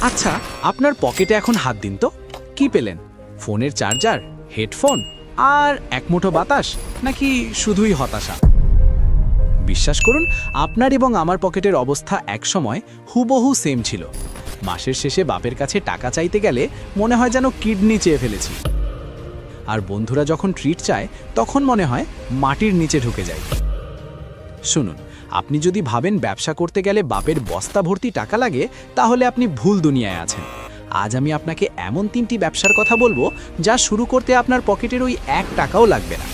আচ্ছা, আপনার পকেটে এখন হাত দিন তো, কি পেলেন? ফোনের চার্জার, হেডফোন আর এক মুঠো বাতাস, নাকি শুধুই হতাশা? বিশ্বাস করুন, আপনার এবং আমার পকেটের অবস্থা একসময় হুবহু সেম ছিল। মাসের শেষে বাপের কাছে টাকা চাইতে গেলে মনে হয় যেন কিডনি চেয়ে ফেলেছি, আর বন্ধুরা যখন ট্রিট চায় তখন মনে হয় মাটির নিচে ঢুকে যায়। শুনুন, আপনি যদি ভাবেন ব্যবসা করতে গেলে বাপের বস্তা ভর্তি টাকা লাগে, তাহলে আপনি ভুল দুনিয়ায় আছেন। আজ আমি আপনাকে এমন 3টি ব্যবসার কথা বলবো যা শুরু করতে আপনার পকেটের ওই 1 টাকাও লাগবে না।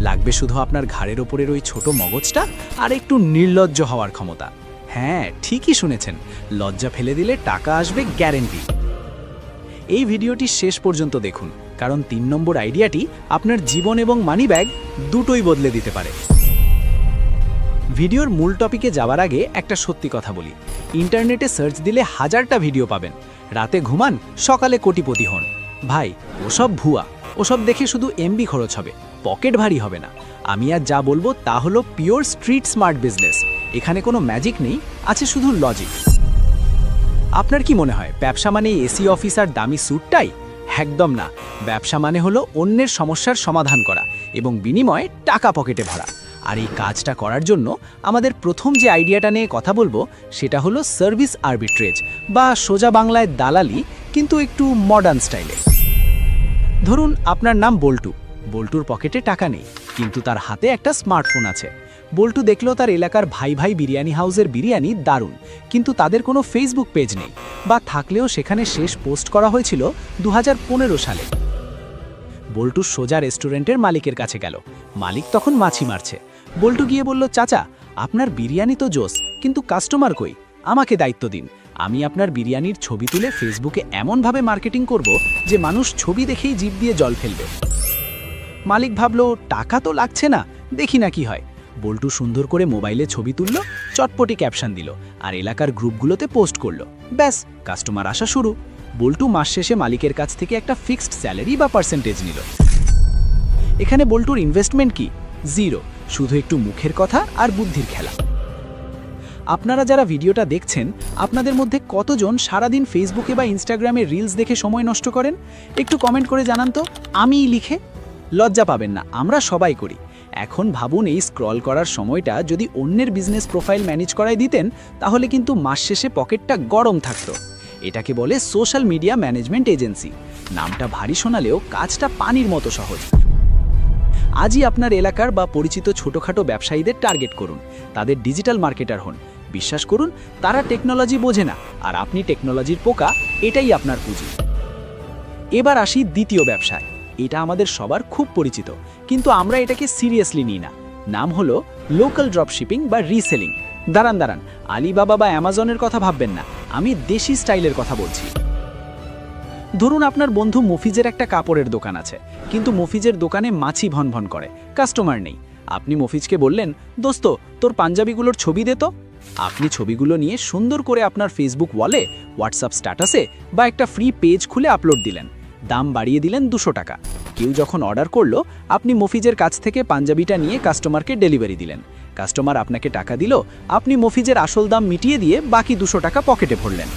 লাগবে শুধু আপনার ঘাড়ের ওপরের ওই ছোট মগজটা আর একটু নির্লজ্জ হওয়ার ক্ষমতা। হ্যাঁ, ঠিকই শুনেছেন, লজ্জা ফেলে দিলে টাকা আসবে গ্যারেন্টি। এই ভিডিওটি শেষ পর্যন্ত দেখুন, কারণ 3 নম্বর আইডিয়াটি আপনার জীবন এবং মানি ব্যাগ দুটোই বদলে দিতে পারে। ভিডিওর মূল টপিকে যাওয়ার আগে একটা সত্যি কথা বলি, ইন্টারনেটে সার্চ দিলে হাজারটা ভিডিও পাবেন। রাতে ঘুমান, সকালে কোটিপতি হন। ভাই, ওসব ভুয়া। ওসব দেখে শুধু এমবি খরচ হবে, পকেট ভারী হবে না। আমি আজ যা বলবো তা হলো পিওর স্ট্রিট স্মার্ট বিজনেস। এখানে কোনো ম্যাজিক নেই, আছে শুধু লজিক। আপনার কি মনে হয় ব্যবসা মানে এসি অফিস আর দামি স্যুটটাই? একদম না। ব্যবসা মানে হলো অন্যের সমস্যার সমাধান করা এবং বিনিময়ে টাকা পকেটে ভরা। আর এই কাজটা করার জন্য আমাদের প্রথম যে আইডিয়াটা নিয়ে কথা বলবো সেটা হলো সার্ভিস আর্বিট্রেজ, বা সোজা বাংলায় দালালি, কিন্তু একটু মডার্ন স্টাইলে। ধরুন আপনার নাম বল্টু। বল্টুর পকেটে টাকা নেই, কিন্তু তার হাতে একটা স্মার্টফোন আছে। বল্টু দেখলো তার এলাকার ভাই ভাই বিরিয়ানি হাউসের বিরিয়ানি দারুণ, কিন্তু তাদের কোনো ফেসবুক পেজ নেই, বা থাকলেও সেখানে শেষ পোস্ট করা হয়েছিল 2015 সালে। বল্টু সোজা রেস্টুরেন্টের মালিকের কাছে গেল। মালিক তখন মাছি মারছে। বল্টু গিয়ে বলল, চাচা, আপনার বিরিয়ানি তো জোস, কিন্তু কাস্টমার কই? আমাকে দায়িত্ব দিন। আমি আপনার বিরিয়ানির ছবি তুলে ফেসবুকে এমনভাবে মার্কেটিং করব যে মানুষ ছবি দেখেই জিভ দিয়ে জল ফেলবে। মালিক ভাবলো, টাকা তো লাগছে না, দেখি না কি হয়। বল্টু সুন্দর করে মোবাইলে ছবি তুলল, চটপটি ক্যাপশন দিল, আর এলাকার গ্রুপগুলোতে পোস্ট করলো। ব্যাস, কাস্টমার আসা শুরু। বল্টু মাস শেষে মালিকের কাছ থেকে একটা ফিক্সড স্যালারি বা পার্সেন্টেজ নিল। এখানে বল্টুর ইনভেস্টমেন্ট কি? জিরো, শুধু একটু মুখের কথা আর বুদ্ধির খেলা। আপনারা যারা ভিডিওটা দেখছেন, আপনাদের মধ্যে কতজন সারাদিন ফেসবুকে বা ইনস্টাগ্রামে রিলস দেখে সময় নষ্ট করেন? একটু কমেন্ট করে জানান তো, আমিই লিখে। লজ্জা পাবেন না, আমরা সবাই করি। এখন ভাবুন, এই স্ক্রল করার সময়টা যদি অন্যের বিজনেস প্রোফাইল ম্যানেজ করায় দিতেন, তাহলে কিন্তু মাস শেষে পকেটটা গরম থাকতো। এটাকে বলে সোশ্যাল মিডিয়া ম্যানেজমেন্ট এজেন্সি। নামটা ভারী শোনালেও কাজটা পানির মতো সহজ। আজই আপনার এলাকার বা পরিচিত ছোটখাটো ব্যবসায়ীদের টার্গেট করুন, তাদের ডিজিটাল মার্কেটার হন। বিশ্বাস করুন, তারা টেকনোলজি বোঝে না, আর আপনি টেকনোলজির পোকা। এটাই আপনার পুঁজি। এবার আসি দ্বিতীয় ব্যবসায়। এটা আমাদের সবার খুব পরিচিত, কিন্তু আমরা এটাকে সিরিয়াসলি নিই না। নাম হলো লোকাল ড্রপশিপিং বা রিসেলিং। দাঁড়ান, আলিবাবা বা অ্যামাজনের কথা ভাববেন না, আমি দেশি স্টাইলের কথা বলছি। ধরুন আপনার বন্ধু মফিজের একটা কাপড়ের দোকান আছে, কিন্তু মফিজের দোকানে মাছি ভনভন করে, কাস্টমার নেই। আপনি মফিজকে বললেন, দোস্ত, তোর পাঞ্জাবিগুলোর ছবি দে তো। আপনি ছবিগুলো নিয়ে সুন্দর করে আপনার ফেসবুক ওয়ালে, হোয়াটসঅ্যাপ স্ট্যাটাসে বা একটা ফ্রি পেজ খুলে আপলোড দিলেন। দাম বাড়িয়ে দিলেন 200 টাকা। কেউ যখন অর্ডার করলো, আপনি মফিজের কাছ থেকে পাঞ্জাবিটা নিয়ে কাস্টমারকে ডেলিভারি দিলেন। কাস্টমার আপনাকে টাকা দিল, আপনি মফিজের আসল দাম মিটিয়ে দিয়ে বাকি 200 টাকা পকেটে ভরলেন।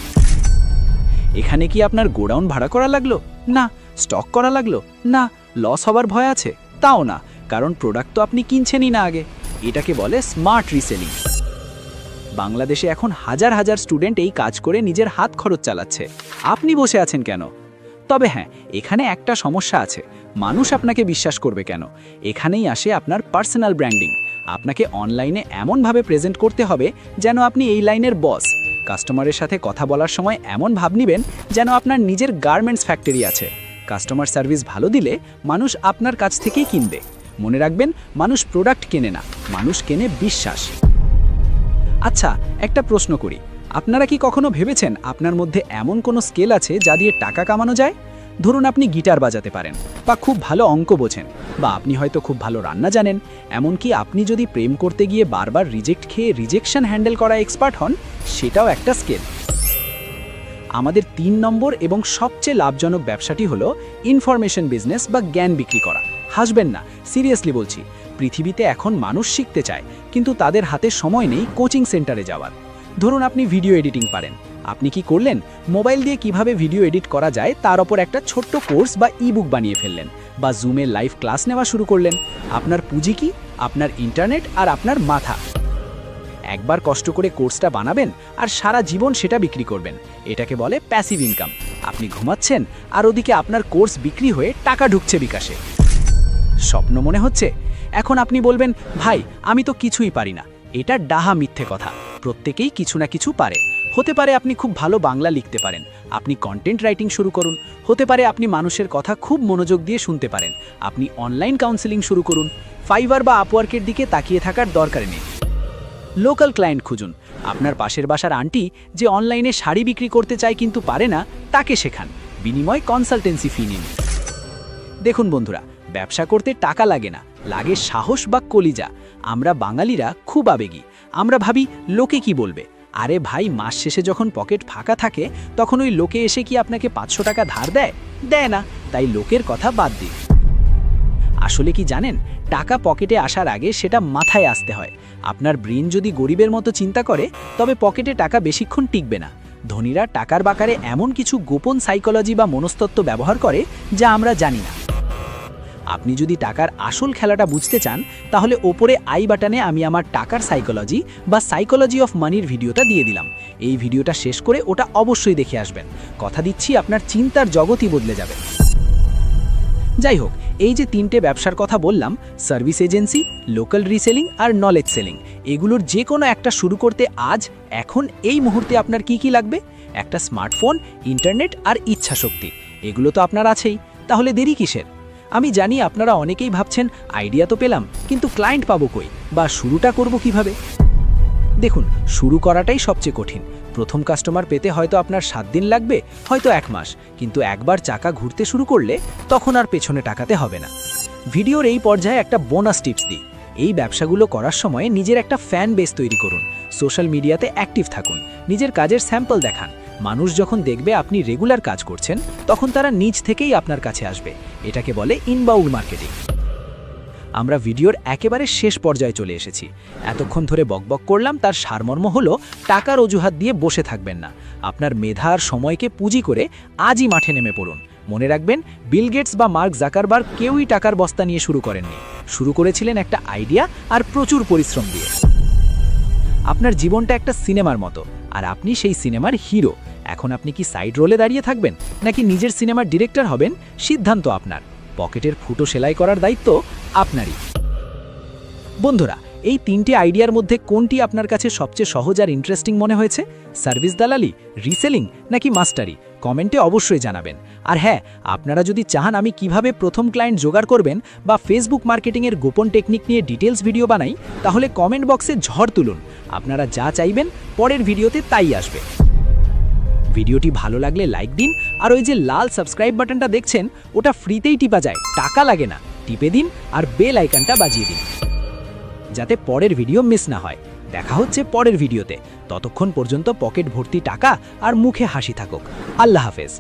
এখানে কি আপনার গোডাউন ভাড়া করা লাগলো? না। স্টক করা লাগলো? না। লস হওয়ার ভয় আছে? তাও না, কারণ প্রোডাক্ট তো আপনি কিনছেনই না আগে। এটাকে বলে স্মার্ট রিসেলিং। বাংলাদেশে এখন হাজার হাজার স্টুডেন্ট এই কাজ করে নিজের হাত খরচ চালাচ্ছে। আপনি বসে আছেন কেন? তবে হ্যাঁ, এখানে একটা সমস্যা আছে। মানুষ আপনাকে বিশ্বাস করবে কেন? এখানেই আসে আপনার পার্সোনাল ব্র্যান্ডিং। আপনাকে অনলাইনে এমনভাবে প্রেজেন্ট করতে হবে যেন আপনি এই লাইনের বস। কাস্টমারের সাথে কথা বলার সময় এমন ভাব নিবেন যেন আপনার নিজের গার্মেন্টস ফ্যাক্টরি আছে। কাস্টমার সার্ভিস ভালো দিলে মানুষ আপনার কাছ থেকেই কিনবে। মনে রাখবেন, মানুষ প্রোডাক্ট কেনে না, মানুষ কেনে বিশ্বাস। আচ্ছা, একটা প্রশ্ন করি, আপনারা কি কখনো ভেবেছেন আপনার মধ্যে এমন কোনো স্কিল আছে যা দিয়ে টাকা কামানো যায়? ধরুন আপনি গিটার বাজাতে পারেন, বা খুব ভালো অঙ্ক বোঝেন, বা আপনি হয়তো খুব ভালো রান্না জানেন। এমনকি আপনি যদি প্রেম করতে গিয়ে বারবার রিজেক্ট খেয়ে রিজেকশন হ্যান্ডেল করা এক্সপার্ট হন, সেটাও একটা স্কিল। আমাদের 3 নম্বর এবং সবচেয়ে লাভজনক ব্যবসাটি হলো ইনফরমেশন বিজনেস বা জ্ঞান বিক্রি করা। হাসবেন না, সিরিয়াসলি বলছি। পৃথিবীতে এখন মানুষ শিখতে চায়, কিন্তু তাদের হাতে সময় নেই কোচিং সেন্টারে যাওয়ার। ধরুন আপনি ভিডিও এডিটিং পারেন, আপনি কি করলেন? মোবাইল দিয়ে কিভাবে ভিডিও এডিট করা যায় তার ওপর একটা ছোট্ট কোর্স বা ইবুক বানিয়ে ফেললেন, বা জুমে লাইভ ক্লাস নেওয়া শুরু করলেন। আপনার পুঁজি কি? আপনার ইন্টারনেট আর আপনার মাথা। একবার কষ্ট করে কোর্সটা বানাবেন আর সারা জীবন সেটা বিক্রি করবেন। এটাকে বলে প্যাসিভ ইনকাম। আপনি ঘুমাচ্ছেন আর ওদিকে আপনার কোর্স বিক্রি হয়ে টাকা ঢুকছে বিকাশে। স্বপ্ন মনে হচ্ছে? এখন আপনি বলবেন, ভাই আমি তো কিছুই পারি না। এটা ডাহা মিথ্যে কথা। প্রত্যেকেই কিছু না কিছু পারে। হতে পারে আপনি খুব ভালো বাংলা লিখতে পারেন, আপনি কন্টেন্ট রাইটিং শুরু করুন। হতে পারে আপনি মানুষের কথা খুব মনোযোগ দিয়ে শুনতে পারেন, আপনি অনলাইন কাউন্সেলিং শুরু করুন। ফাইবার বা আপওয়ার্কের দিকে তাকিয়ে থাকার দরকার নেই। লোকাল ক্লায়েন্ট খুঁজুন। আপনার পাশের বাসার আন্টি যে অনলাইনে শাড়ি বিক্রি করতে চায় কিন্তু পারে না, তাকে শেখান। বিনিময় কনসালটেন্সি ফি নিন। দেখুন বন্ধুরা, ব্যবসা করতে টাকা লাগে না, লাগে সাহস বা কলিজা। আমরা বাঙালিরা খুব আবেগী। আমরা ভাবি লোকে কি বলবে। আরে ভাই, মাস শেষে যখন পকেট ফাঁকা থাকে তখন ওই লোকে এসে কি আপনাকে 500 টাকা ধার দেয়? দেয় না। তাই লোকের কথা বাদ দিন। আসলে কি জানেন, টাকা পকেটে আসার আগে সেটা মাথায় আসতে হয়। আপনার ব্রেন যদি গরিবের মতো চিন্তা করে তবে পকেটে টাকা বেশিক্ষণ টিকবে না। ধনীরা টাকার বাকারে এমন কিছু গোপন সাইকোলজি বা মনস্তত্ত্ব ব্যবহার করে যা আমরা জানি না। আপনি যদি টাকার আসল খেলাটা বুঝতে চান তাহলে ওপরে আই বাটনে আমি আমার টাকার সাইকোলজি বা সাইকোলজি অফ মানির ভিডিওটা দিয়ে দিলাম। এই ভিডিওটা শেষ করে ওটা অবশ্যই দেখে আসবেন। কথা দিচ্ছি আপনার চিন্তার জগতই বদলে যাবে। যাই হোক, এই যে 3টে ব্যবসার কথা বললাম, সার্ভিস এজেন্সি, লোকাল রিসেলিং আর নলেজ সেলিং, এগুলোর যে কোনো একটা শুরু করতে আজ, এখন, এই মুহূর্তে আপনার কি কি লাগবে? একটা স্মার্টফোন, ইন্টারনেট আর ইচ্ছাশক্তি। এগুলো তো আপনার আছেই, তাহলে দেরি কিসের? আমি জানি আপনারা অনেকেই ভাবছেন, আইডিয়া তো পেলাম, কিন্তু ক্লায়েন্ট পাবো কই, বা শুরুটা করব কিভাবে? দেখুন, শুরু করাটাই সবচেয়ে কঠিন। প্রথম কাস্টমার পেতে হয়তো আপনার 7 দিন লাগবে, হয়তো 1 মাস, কিন্তু একবার চাকা ঘুরতে শুরু করলে তখন আর পেছনে টাকাতে হবে না। ভিডিওর এই পর্যায়ে একটা বোনাস টিপস দিই। এই ব্যবসাগুলো করার সময় নিজের একটা ফ্যান বেস তৈরি করুন। সোশ্যাল মিডিয়াতে অ্যাক্টিভ থাকুন, নিজের কাজের স্যাম্পল দেখান। মানুষ যখন দেখবে আপনি রেগুলার কাজ করছেন তখন তারা নিজ থেকেই আপনার কাছে আসবে। এটাকে বলে ইনবাউন্ড মার্কেটিং। আমরা ভিডিওর একেবারে শেষ পর্যায়ে চলে এসেছি। এতক্ষণ ধরে বকবক করলাম, তার সারমর্ম হলো টাকার অজুহাত দিয়ে বসে থাকবেন না। আপনার মেধা আর সময়কে পুঁজি করে আজই মাঠে নেমে পড়ুন। মনে রাখবেন, বিল গেটস বা মার্ক জাকারবার্গ কেউই টাকার বস্তা নিয়ে শুরু করেননি। শুরু করেছিলেন একটা আইডিয়া আর প্রচুর পরিশ্রম দিয়ে। আপনার জীবনটা একটা সিনেমার মতো, আর আপনি সেই সিনেমার হিরো। এখন আপনি কি সাইড রোলে দাঁড়িয়ে থাকবেন নাকি নিজের সিনেমার ডিরেক্টর হবেন, সিদ্ধান্ত আপনার। পকেটের ফুটো সেলাই করার দায়িত্ব আপনারই। বন্ধুরা, এই 3টে আইডিয়ার মধ্যে কোনটি আপনার কাছে সবচেয়ে সহজ আর ইন্টারেস্টিং মনে হয়েছে? সার্ভিস দালালি, রিসেলিং নাকি মাস্টারি? কমেন্টে অবশ্যই জানাবেন। আর হ্যাঁ, আপনারা যদি চান আমি কিভাবে প্রথম ক্লায়েন্ট জোগাড় করবেন বা ফেসবুক মার্কেটিংয়ের গোপন টেকনিক নিয়ে ডিটেলস ভিডিও বানাই, তাহলে কমেন্ট বক্সে ঝড় তুলুন। আপনারা যা চাইবেন পরের ভিডিওতে তাই আসবে। ভিডিওটি ভালো লাগলে লাইক দিন, আর ওই যে লাল সাবস্ক্রাইব বাটনটা দেখছেন ওটা ফ্রিতেই টিপা যায়, টাকা লাগে না। টিপে দিন আর বেল আইকনটা বাজিয়ে দিন যাতে পরের ভিডিও মিস না হয়। দেখা হচ্ছে পরের ভিডিওতে। ততক্ষণ পর্যন্ত পকেট ভর্তি টাকা আর মুখে হাসি থাকুক। আল্লাহ হাফেজ।